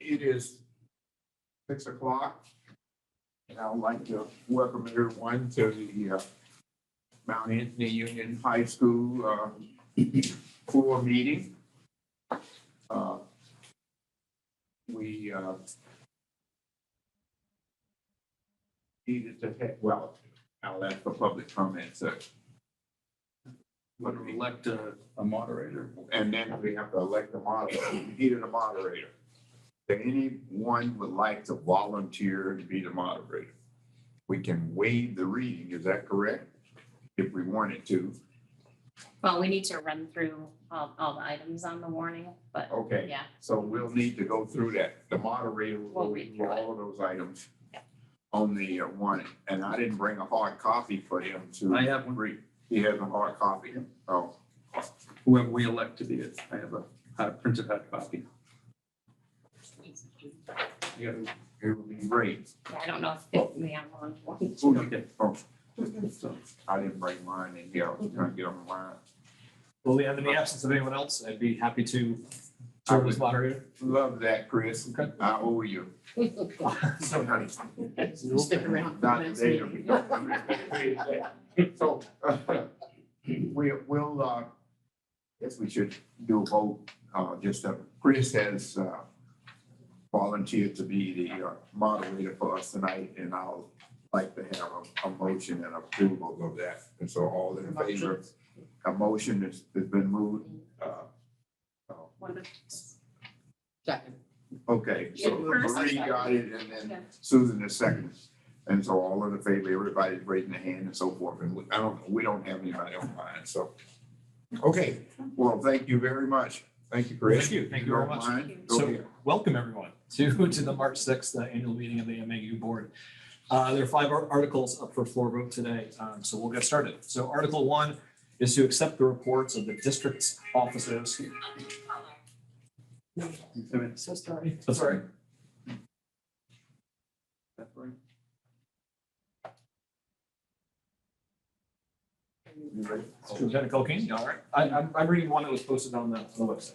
It is 6 o'clock, and I would like to welcome everyone to the Mount Anthony Union High School floor meeting. We needed to have, well, I'll ask for public comments. Want to elect a moderator? And then we have to elect a moderator. We needed a moderator. If anyone would like to volunteer to be the moderator, we can waive the reading. Is that correct? If we wanted to. Well, we need to run through all the items on the warning, but Okay. yeah, So we'll need to go through that. The moderator will We'll go read through through all of those items Yeah. on the warning. And I didn't bring a hard copy for him to. I have one. read. He has a hard copy. Oh, Whoever we elect to be it. I have a printed hard copy. yeah, it would be great. Yeah, I don't know if we have one. Okay. Oh, so I didn't bring mine in here. I was trying to get on mine. Well, Leanne, in the absence of anyone else, I'd be happy to serve as moderator. Love that, Chris. Okay. I owe you. So nice. Stick around. Not today. So, we'll, guess we should do a vote, Chris has, volunteered to be the moderator for us tonight, and I'll like to have a motion and approval of that. And so all in favor, a motion has been moved. Second. Okay, so Yeah, first. Marie got it, and then Susan is second. And so all in the favor, everybody's raising their hand and so forth, and we don't have anybody online, so. Okay, well, thank you very much. Thank you, Chris. Thank you very much. Go So ahead. welcome everyone to the March 6th annual meeting of the MAU board. There are 5 articles up for floor vote today, so we'll get started. So Article 1 is to accept the reports of the district's officers. So sorry. That's all right. Lieutenant Colkeen, you all right? I'm reading one that was posted on the website.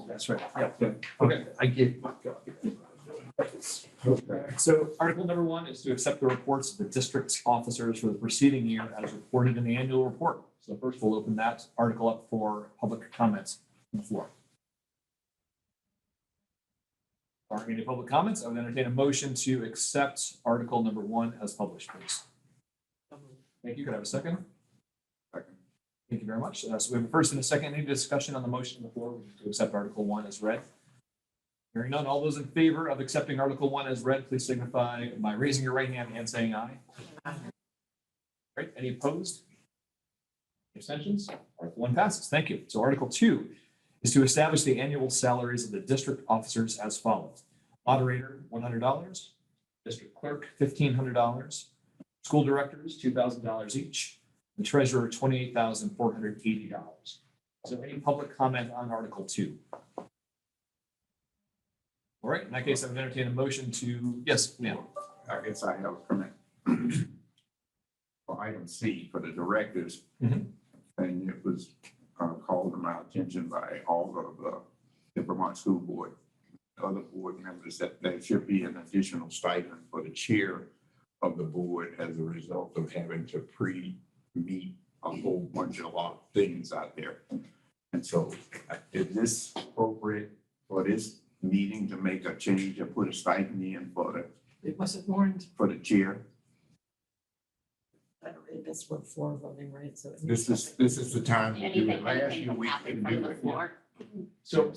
That's right. Yeah. Okay. I gave my copy. So Article number 1 is to accept the reports of the district's officers for the preceding year as reported in the annual report. So first we'll open that article up for public comments on the floor. Barring any public comments, I would entertain a motion to accept Article number 1 as published, please. Thank you. Could I have a second? Second. Thank you very much. So we have a first and a second. Any discussion on the motion on the floor to accept Article 1 as read? Hearing none, all those in favor of accepting Article 1 as read, please signify by raising your right hand and saying aye. Right, any opposed? Abstentions? Article 1 passes. Thank you. So Article 2 is to establish the annual salaries of the district officers as follows. Moderator, $100. District clerk, $1,500. School directors, $2,000 each. The treasurer, $28,480. So any public comment on Article 2? All right, in that case, I would entertain a motion to, yes, ma'am. I guess I have a comment. For item C, for the directors, Mhm. and it was called to my attention by all of the Vermont School Board, other board members, that there should be an additional stipend for the chair of the board as a result of having to pre-meet a whole bunch of things out there. And so is this appropriate for this meeting to make a change and put a stipend in for It wasn't warned. the chair? That's what floor voting, right? So. This is the time to do Anything, it. Last anything year can we happen couldn't from do the it. floor. So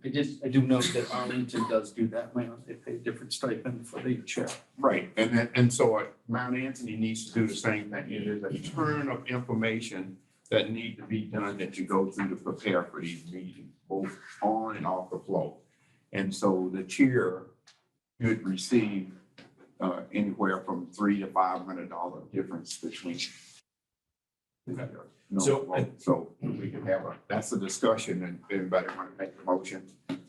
I do note that Arlington does do that. They pay a different stipend for the chair. Right, and so Mount Anthony needs to do the same thing. It is a turn of information that need to be done that you go through to prepare for these meetings, both on and off the floor. And so the chair could receive anywhere from $300 to $500 difference between. So we can have that's a discussion, and anybody want to make a motion?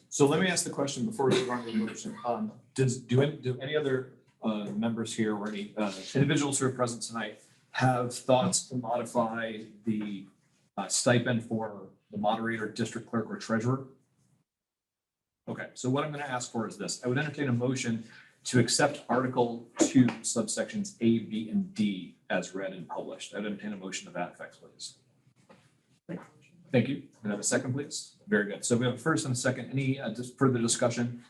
So let me ask the question before we go on to the motion. Do any other members here or any individuals who are present tonight have thoughts to modify the stipend for the moderator, district clerk, or treasurer? Okay, so what I'm going to ask for is this. I would entertain a motion to accept Article 2, subsections A, B, and D as read and published. I would entertain a motion to that effect, please. Thank you. Can I have a second, please? Very good. So we have a first and a second. Any just further discussion?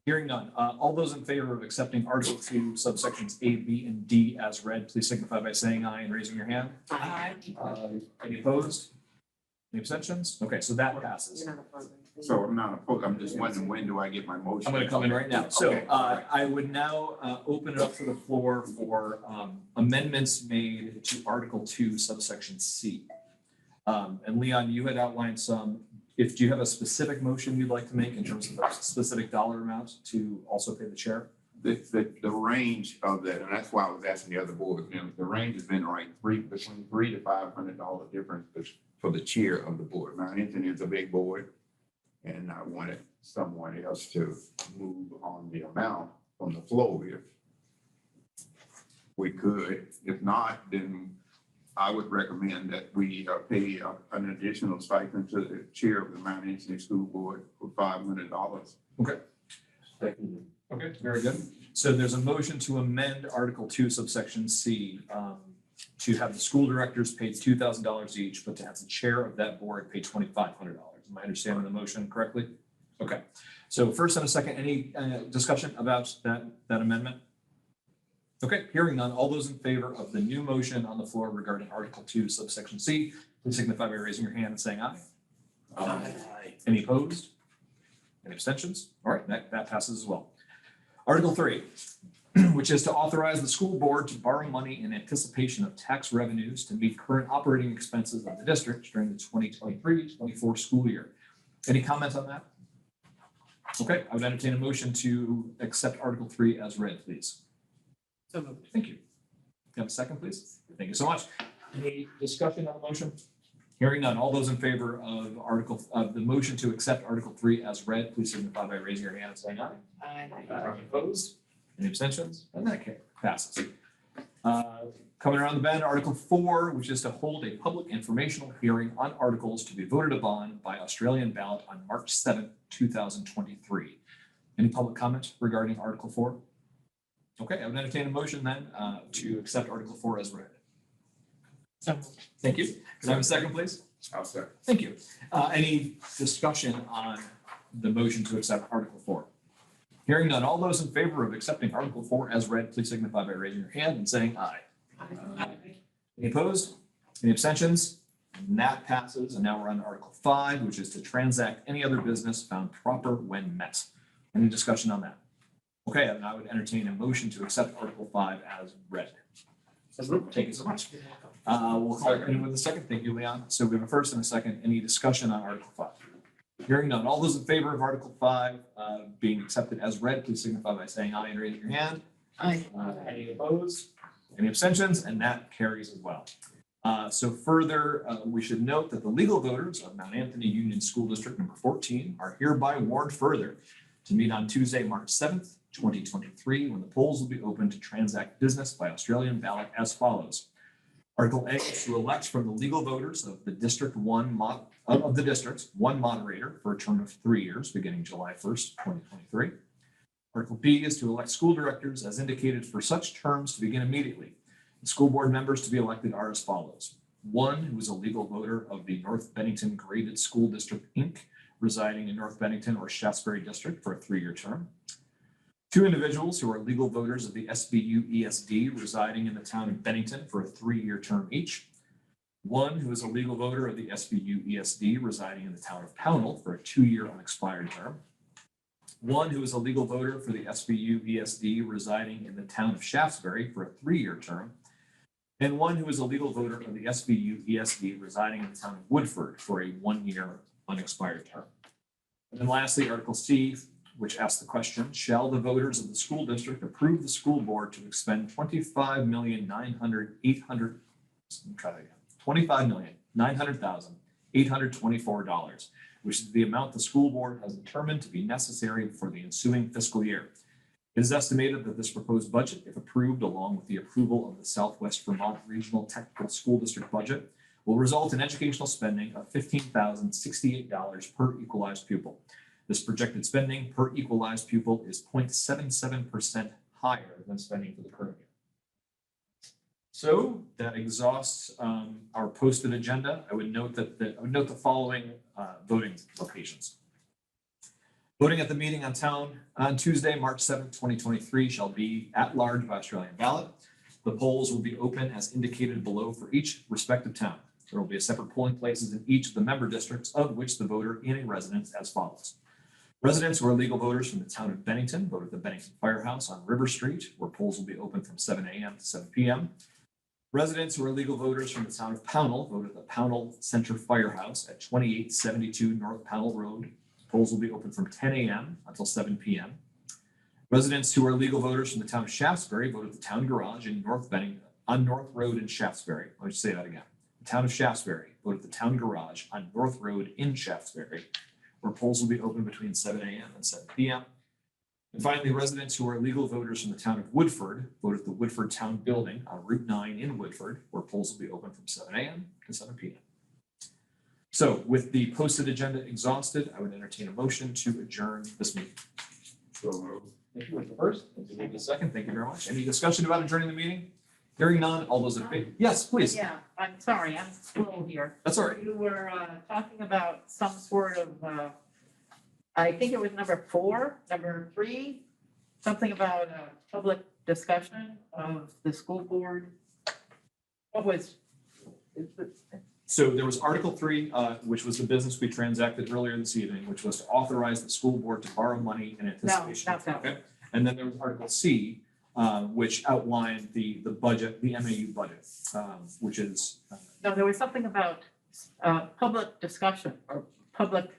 Hearing none. All those in favor of accepting Article 2, subsections A, B, and D as read, please signify by saying aye and raising your hand. Aye. Any opposed? Any abstentions? Okay, so that passes. You're not opposing. So I'm not opposed, I'm just wondering, when do I get my motion? I'm going to come in right now. So Okay, all right. I would now open it up to the floor for amendments made to Article 2, subsection C. And Leon, you had outlined some. If do you have a specific motion you'd like to make in terms of a specific dollar amount to also pay the chair? The range of that, and that's why I was asking the other board members, the range has been right, between $300 to $500 difference for the chair of the board. Mount Anthony is a big board, and I wanted someone else to move on the amount from the floor if we could. If not, then I would recommend that we pay an additional stipend to the chair of the Mount Anthony School Board for $500. Okay. Okay, very good. So there's a motion to amend Article 2, subsection C, to have the school directors pay $2,000 each, but to have the chair of that board pay $2,500. Am I understanding the motion correctly? Okay. So first and a second, any discussion about that amendment? Okay, hearing none. All those in favor of the new motion on the floor regarding Article 2, subsection C, please signify by raising your hand and saying aye. Aye. Any opposed? Any abstentions? All right, that passes as well. Article 3, which is to authorize the school board to borrow money in anticipation of tax revenues to meet current operating expenses of the district during the 2023-24 school year. Any comment on that? Okay, I would entertain a motion to accept Article 3 as read, please. So moved. Thank you. Have a second, please? Thank you so much. Any discussion on the motion? Hearing none. All those in favor of the motion to accept Article 3 as read, please signify by raising your hand and saying aye. Aye. Opposed? Any abstentions? And that passes. Coming around the bend, Article 4, which is to hold a public informational hearing on articles to be voted upon by Australian ballot on March 7th, 2023. Any public comment regarding Article 4? Okay, I would entertain a motion then to accept Article 4 as read. So moved. Thank you. Can I have a second, please? I'll say. Thank you. Any discussion on the motion to accept Article 4? Hearing none, all those in favor of accepting Article 4 as read, please signify by raising your hand and saying aye. Any opposed? Any abstentions? And that passes. And now we're on to Article 5, which is to transact any other business found proper when met. Any discussion on that? Okay, and I would entertain a motion to accept Article 5 as read. Thank you so much. We'll call it in with a second. Thank you, Leon. So we have a first and a second. Any discussion on Article 5? Hearing none. All those in favor of Article 5 being accepted as read, please signify by saying aye and raising your hand. Aye. Any opposed? Any abstentions? And that carries as well. So further, we should note that the legal voters of Mount Anthony Union School District number 14 are hereby warned further to meet on Tuesday, March 7th, 2023, when the polls will be open to transact business by Australian ballot as follows. Article A is to elect from the legal voters of the District 1 of the districts one moderator for a term of 3 years, beginning July 1st, 2023. Article B is to elect school directors as indicated for such terms to begin immediately. The school board members to be elected are as follows. One who is a legal voter of the North Bennington Graded School District, Inc., residing in North Bennington or Shaftesbury District for a 3-year term. 2 individuals who are legal voters of the SBU ESD residing in the town of Bennington for a 3-year term each. 1 who is a legal voter of the SBU ESD residing in the town of Pownell for a 2-year unexpired term. 1 who is a legal voter for the SBU ESD residing in the town of Shaftesbury for a 3-year term. And 1 who is a legal voter of the SBU ESD residing in the town of Woodford for a 1-year unexpired term. And then lastly, Article C, which asks the question, shall the voters of the school district approve the school board to expend $25,900,824, which is the amount the school board has determined to be necessary for the ensuing fiscal year. It is estimated that this proposed budget, if approved along with the approval of the Southwest Vermont Regional Technical School District budget, will result in educational spending of $15,068 per equalized pupil. This projected spending per equalized pupil is 0.77% higher than spending for the current year. So that exhausts our posted agenda. I would note that I would note the following voting locations. Voting at the meeting on Tuesday, March 7th, 2023 shall be at large by Australian ballot. The polls will be open as indicated below for each respective town. There will be a separate polling places in each of the member districts of which the voter in a residence as follows. Residents who are legal voters from the town of Bennington vote at the Bennington Firehouse on River Street, where polls will be open from 7 a.m. to 7 p.m. Residents who are legal voters from the town of Pownell vote at the Pownell Center Firehouse at 2872 North Pownell Road. Polls will be open from 10 a.m. until 7 p.m. Residents who are legal voters from the town of Shaftesbury vote at the town garage in North Bennington on North Road in Shaftesbury. Let me say that again. The town of Shaftesbury vote at the town garage on North Road in Shaftesbury, where polls will be open between 7 a.m. and 7 p.m. And finally, residents who are legal voters from the town of Woodford vote at the Woodford Town Building on Route 9 in Woodford, where polls will be open from 7 a.m. to 7 p.m. So with the posted agenda exhausted, I would entertain a motion to adjourn this meeting. So moved. Thank you, Mr. First. Thank you, Mr. Second. Thank you very much. Any discussion about adjourning the meeting? Hearing none, all those in favor? Yes, please. Yeah, I'm sorry, I'm slow here. That's all right. You were talking about some sort of, I think it was number 3, something about a public discussion of the school board. What was? So there was Article 3, which was the business we transacted earlier this evening, which was to authorize the school board to borrow money in anticipation. not that. Okay. And then there was Article C, which outlined the budget, the MAU budget, which is. No, there was something about public discussion or public.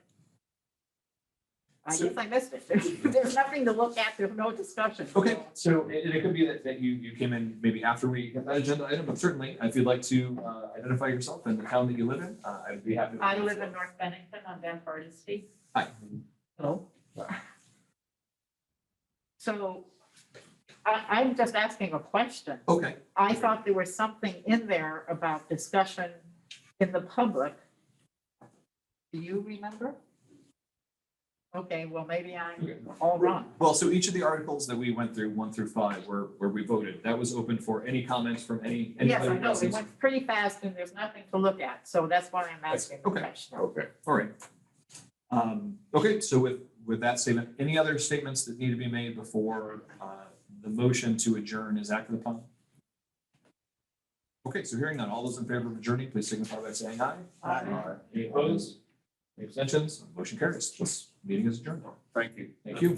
I So- guess I missed it. There's nothing to look at, there's no discussion. Okay, so it could be that you came in maybe after we get that agenda item, but certainly if you'd like to identify yourself and the town that you live in, I'd be happy. to- I live in North Bennington on Van Street. Hi. Hello. So I'm just asking a question. Okay, I thought there was something in there about discussion in the public. Do you remember? Okay, well, maybe I'm all wrong. well, so each of the articles that we went through, 1 through 5, where we voted, that was open for any comments from any. Yes, I anybody know, it else's- went pretty fast and there's nothing to look at, so that's why I'm asking the Okay. question. Okay. All right. Okay, so with that statement, any other statements that need to be made before the motion to adjourn is acted upon? Okay, so hearing none, all those in favor of adjourning, please signify by saying aye. Aye. Any opposed? Any abstentions? Motion carries. This meeting is adjourned. Thank you. Thank you.